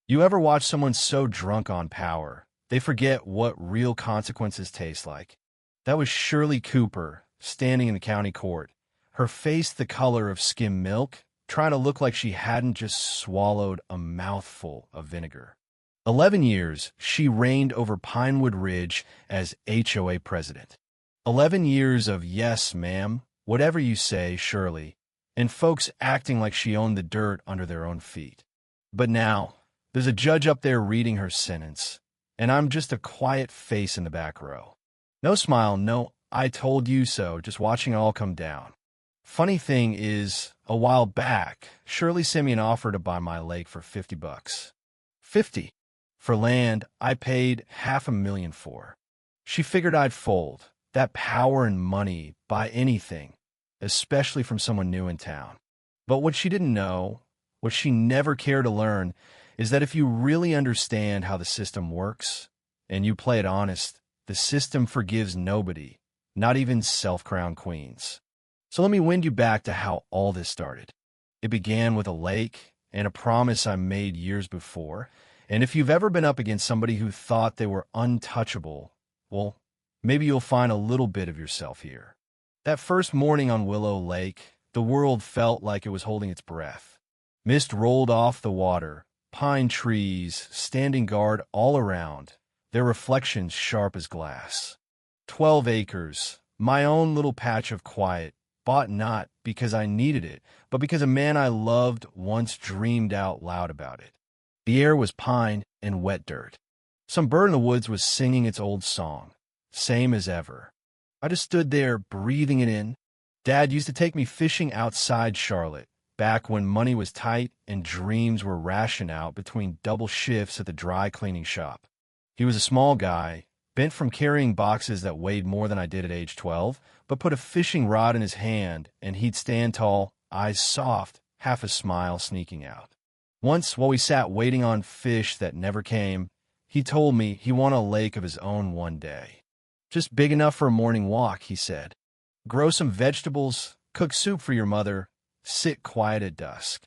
You ever watch someone so drunk on power, they forget what real consequences taste like? That was Shirley Cooper, standing in the county court, her face the color of skim milk, trying to look like she hadn't just swallowed a mouthful of vinegar. 11 years, she reigned over Pinewood Ridge as HOA president. 11 years of yes, ma'am, whatever you say, Shirley, and folks acting like she owned the dirt under their own feet. But now, there's a judge up there reading her sentence, and I'm just a quiet face in the back row. No smile, no I told you so, just watching it all come down. Funny thing is, a while back, Shirley sent me an offer to buy my lake for $50. 50. For land I paid $500,000 for. She figured I'd fold. That power and money, buy anything, especially from someone new in town. But what she didn't know, what she never cared to learn, is that if you really understand how the system works, and you play it honest, the system forgives nobody, not even self-crowned queens. So let me wind you back to how all this started. It began with a lake and a promise I made years before, and if you've ever been up against somebody who thought they were untouchable, well, maybe you'll find a little bit of yourself here. That first morning on Willow Lake, the world felt like it was holding its breath. Mist rolled off the water, pine trees standing guard all around, their reflections sharp as glass. 12 acres, my own little patch of quiet, bought not because I needed it, but because a man I loved once dreamed out loud about it. The air was pine and wet dirt. Some bird in the woods was singing its old song, same as ever. I just stood there, breathing it in. Dad used to take me fishing outside Charlotte, back when money was tight and dreams were rationed out between double shifts at the dry cleaning shop. He was a small guy, bent from carrying boxes that weighed more than I did at age 12, but put a fishing rod in his hand, and he'd stand tall, eyes soft, half a smile sneaking out. Once, while we sat waiting on fish that never came, he told me he wanted a lake of his own one day. Just big enough for a morning walk, he said. Grow some vegetables, cook soup for your mother, sit quiet at dusk.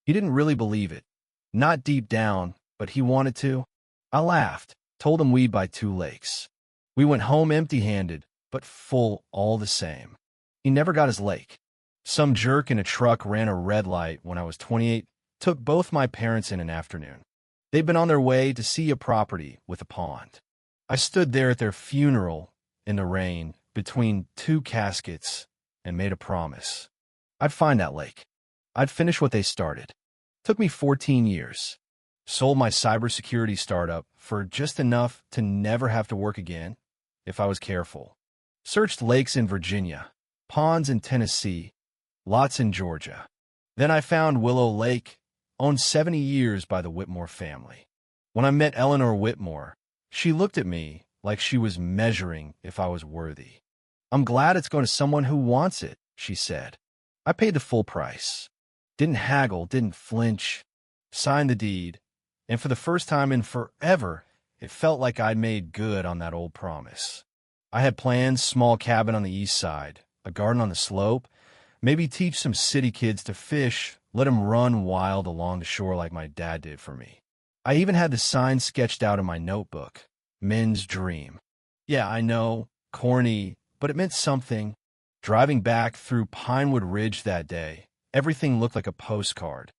He didn't really believe it. Not deep down, but he wanted to. I laughed, told him we'd buy 2 lakes. We went home empty-handed, but full all the same. He never got his lake. Some jerk in a truck ran a red light when I was 28, took both my parents in an afternoon. They'd been on their way to see a property with a pond. I stood there at their funeral in the rain between 2 caskets and made a promise. I'd find that lake. I'd finish what they started. Took me 14 years. Sold my cybersecurity startup for just enough to never have to work again, if I was careful. Searched lakes in Virginia, ponds in Tennessee, lots in Georgia. Then I found Willow Lake, owned 70 years by the Whitmore family. When I met Eleanor Whitmore, she looked at me like she was measuring if I was worthy. I'm glad it's going to someone who wants it, she said. I paid the full price. Didn't haggle, didn't flinch. Signed the deed. And for the first time in forever, it felt like I'd made good on that old promise. I had plans, small cabin on the east side, a garden on the slope, maybe teach some city kids to fish, let them run wild along the shore like my dad did for me. I even had the sign sketched out in my notebook, Men's Dream. Yeah, I know, corny, but it meant something. Driving back through Pinewood Ridge that day, everything looked like a postcard.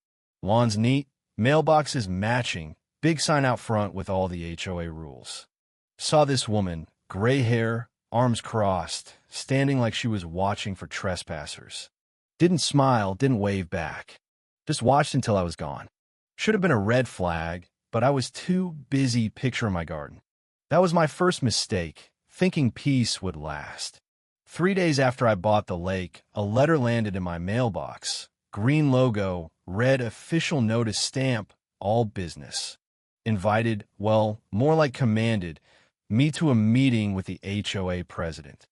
Lawns neat, mailboxes matching, big sign out front with all the HOA rules. Saw this woman, gray hair, arms crossed, standing like she was watching for trespassers. Didn't smile, didn't wave back. Just watched until I was gone. Should have been a red flag, but I was too busy picturing my garden. That was my first mistake, thinking peace would last. 3 days after I bought the lake, a letter landed in my mailbox. Green logo, red official notice stamp, all business. Invited, well, more like commanded, me to a meeting with the HOA president.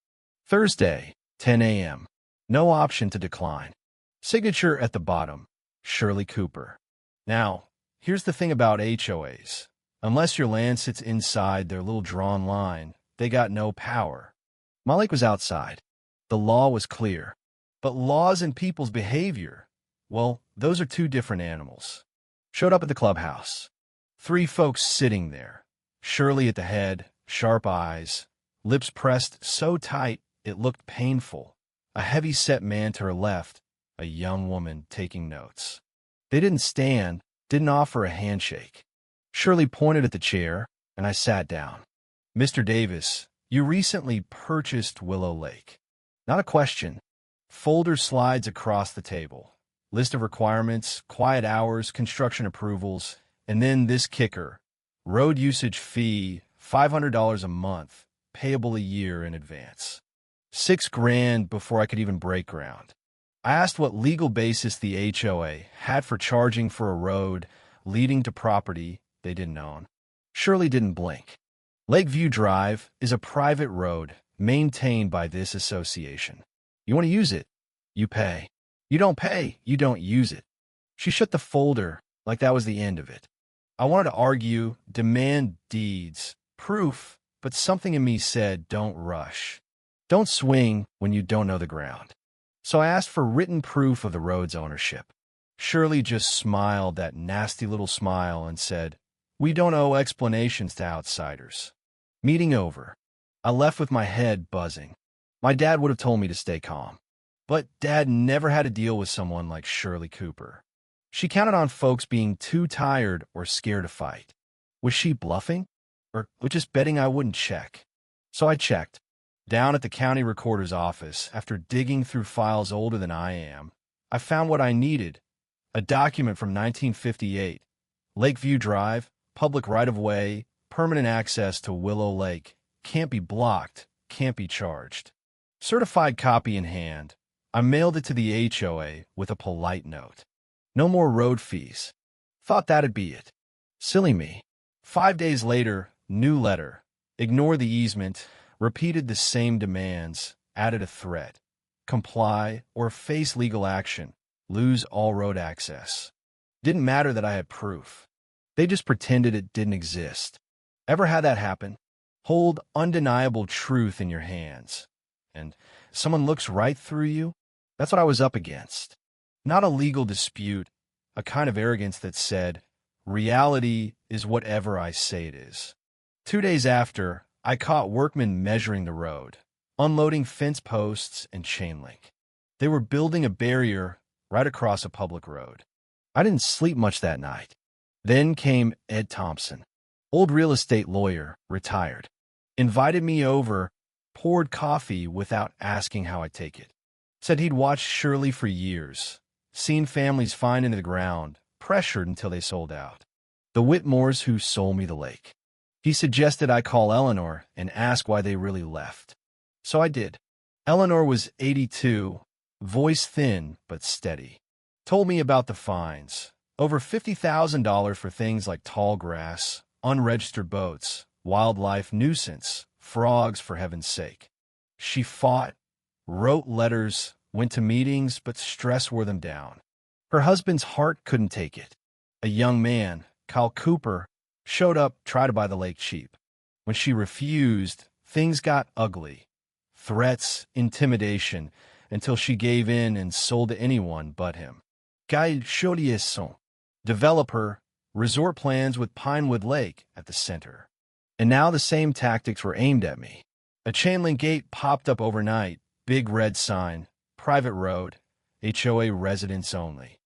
Thursday, 10 a.m. No option to decline. Signature at the bottom, Shirley Cooper. Now, here's the thing about HOAs. Unless your land sits inside their little drawn line, they got no power. My lake was outside. The law was clear. But laws and people's behavior, well, those are 2 different animals. Showed up at the clubhouse. 3 folks sitting there. Shirley at the head, sharp eyes, lips pressed so tight it looked painful. A heavy-set man to her left, a young woman taking notes. They didn't stand, didn't offer a handshake. Shirley pointed at the chair, and I sat down. "Mr. Davis, you recently purchased Willow Lake." Not a question. Folder slides across the table. List of requirements, quiet hours, construction approvals, and then this kicker. Road usage fee, $500 a month, payable a year in advance. $6,000 before I could even break ground. I asked what legal basis the HOA had for charging for a road leading to property they didn't own. Shirley didn't blink. Lakeview Drive is a private road maintained by this association. You want to use it, you pay. You don't pay, you don't use it. She shut the folder like that was the end of it. I wanted to argue, demand deeds, proof, but something in me said, don't rush. Don't swing when you don't know the ground. So I asked for written proof of the road's ownership. Shirley just smiled that nasty little smile and said, "We don't owe explanations to outsiders." Meeting over. I left with my head buzzing. My dad would have told me to stay calm. But Dad never had to deal with someone like Shirley Cooper. She counted on folks being too tired or scared to fight. Was she bluffing? Or just betting I wouldn't check? So I checked. Down at the county recorder's office, after digging through files older than I am, I found what I needed. A document from 1958. Lakeview Drive, public right-of-way, permanent access to Willow Lake. Can't be blocked, can't be charged. Certified copy in hand. I mailed it to the HOA with a polite note. No more road fees. Thought that'd be it. Silly me. 5 days later, new letter. Ignore the easement. Repeated the same demands. Added a threat. Comply or face legal action. Lose all road access. Didn't matter that I had proof. They just pretended it didn't exist. Ever had that happen? Hold undeniable truth in your hands. And someone looks right through you? That's what I was up against. Not a legal dispute, a kind of arrogance that said, reality is whatever I say it is. 2 days after, I caught workmen measuring the road, unloading fence posts and chain link. They were building a barrier right across a public road. I didn't sleep much that night. Then came Ed Thompson, old real estate lawyer, retired. Invited me over, poured coffee without asking how I'd take it. Said he'd watched Shirley for years, seen families find into the ground, pressured until they sold out. The Whitmores who sold me the lake. He suggested I call Eleanor and ask why they really left. So I did. Eleanor was 82, voice thin but steady. Told me about the fines. Over $50,000 for things like tall grass, unregistered boats, wildlife nuisance, frogs for heaven's sake. She fought, wrote letters, went to meetings, but stress wore them down. Her husband's heart couldn't take it. A young man, Kyle Cooper, showed up, tried to buy the lake cheap. When she refused, things got ugly. Threats, intimidation, until she gave in and sold to anyone but him. Guy Chaudiesson, developer, resort plans with Pinewood Lake at the center. And now the same tactics were aimed at me. A chain link gate popped up overnight, big red sign, private road, HOA residents only.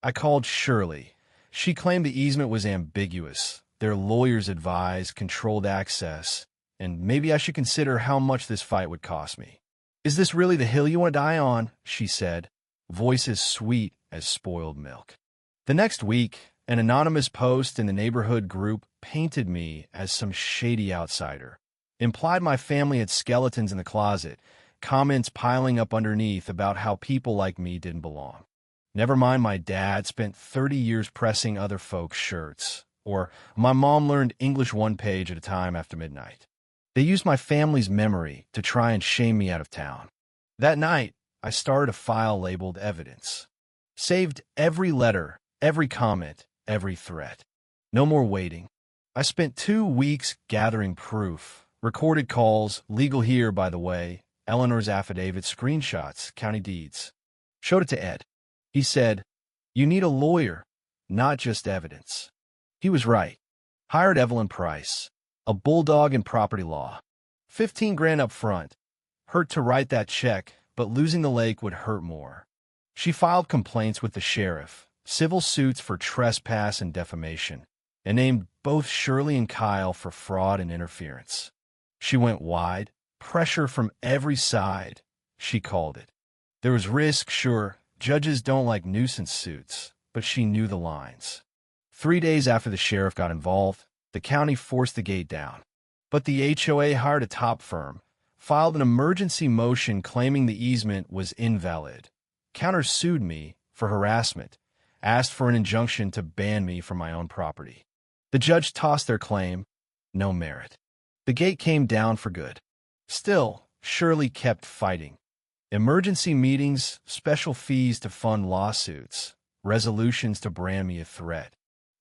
I called Shirley. She claimed the easement was ambiguous. Their lawyers advised controlled access, and maybe I should consider how much this fight would cost me. "Is this really the hill you want to die on?" she said, voice as sweet as spoiled milk. The next week, an anonymous post in the neighborhood group painted me as some shady outsider. Implied my family had skeletons in the closet, comments piling up underneath about how people like me didn't belong. Never mind my dad spent 30 years pressing other folks' shirts, or my mom learned English one page at a time after midnight. They used my family's memory to try and shame me out of town. That night, I started a file labeled evidence. Saved every letter, every comment, every threat. No more waiting. I spent 2 weeks gathering proof, recorded calls, legal here, by the way, Eleanor's affidavit, screenshots, county deeds. Showed it to Ed. He said, "You need a lawyer, not just evidence." He was right. Hired Evelyn Price, a bulldog in property law. 15 grand up front. Hurt to write that check, but losing the lake would hurt more. She filed complaints with the sheriff, civil suits for trespass and defamation, and named both Shirley and Kyle for fraud and interference. She went wide, pressure from every side, she called it. There was risk, sure. Judges don't like nuisance suits, but she knew the lines. 3 days after the sheriff got involved, the county forced the gate down. But the HOA hired a top firm, filed an emergency motion claiming the easement was invalid, countersued me for harassment, asked for an injunction to ban me from my own property. The judge tossed their claim, no merit. The gate came down for good. Still, Shirley kept fighting. Emergency meetings, special fees to fund lawsuits, resolutions to brand me a threat.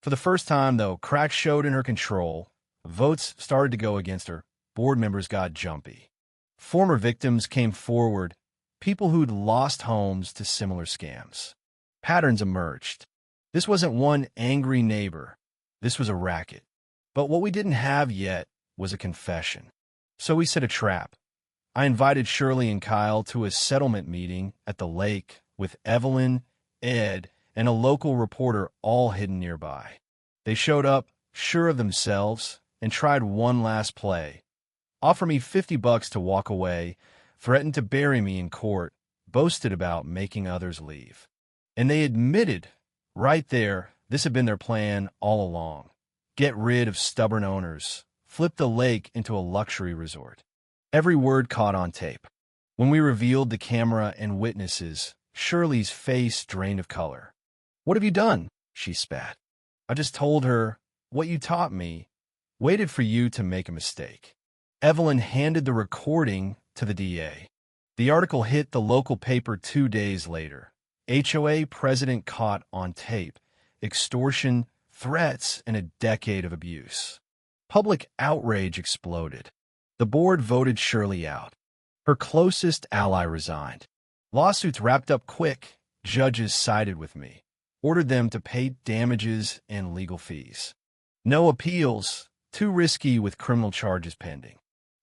For the first time, though, cracks showed in her control. Votes started to go against her. Board members got jumpy. Former victims came forward, people who'd lost homes to similar scams. Patterns emerged. This wasn't one angry neighbor. This was a racket. But what we didn't have yet was a confession. So we set a trap. I invited Shirley and Kyle to a settlement meeting at the lake with Evelyn, Ed, and a local reporter all hidden nearby. They showed up, sure of themselves, and tried one last play. Offer me $50 to walk away, threatened to bury me in court, boasted about making others leave. And they admitted, right there, this had been their plan all along. Get rid of stubborn owners, flip the lake into a luxury resort. Every word caught on tape. When we revealed the camera and witnesses, Shirley's face drained of color. "What have you done?" she spat. "I just told her what you taught me, waited for you to make a mistake." Evelyn handed the recording to the DA. The article hit the local paper 2 days later. HOA president caught on tape. Extortion, threats, and a decade of abuse. Public outrage exploded. The board voted Shirley out. Her closest ally resigned. Lawsuits wrapped up quick. Judges sided with me, ordered them to pay damages and legal fees. No appeals, too risky with criminal charges pending.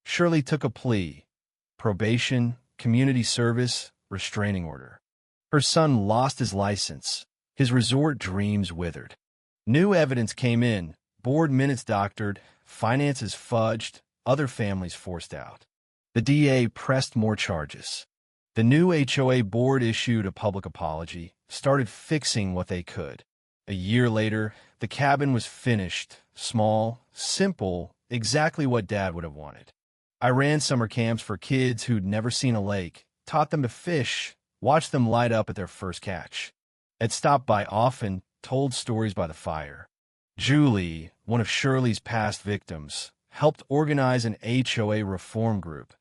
Shirley took a plea: probation, community service, restraining order. Her son lost his license. His resort dreams withered. New evidence came in, board minutes doctored, finances fudged, other families forced out. The DA pressed more charges. The new HOA board issued a public apology, started fixing what they could. A year later, the cabin was finished, small, simple, exactly what Dad would have wanted. I ran summer camps for kids who'd never seen a lake, taught them to fish, watched them light up at their first catch. I'd stopped by often, told stories by the fire. Julie, one of Shirley's past victims, helped organize an HOA reform group,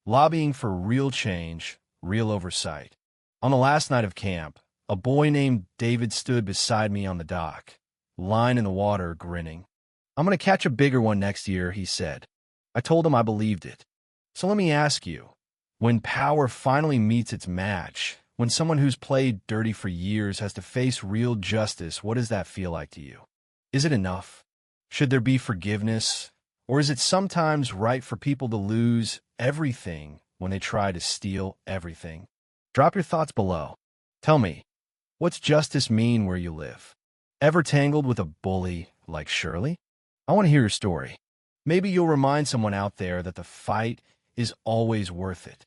lobbying for real change, real oversight. On the last night of camp, a boy named David stood beside me on the dock, line in the water, grinning. "I'm going to catch a bigger one next year," he said. I told him I believed it. So let me ask you, when power finally meets its match, when someone who's played dirty for years has to face real justice, what does that feel like to you? Is it enough? Should there be forgiveness? Or is it sometimes right for people to lose everything when they try to steal everything? Drop your thoughts below. Tell me, what's justice mean where you live? Ever tangled with a bully like Shirley? I want to hear your story. Maybe you'll remind someone out there that the fight is always worth it.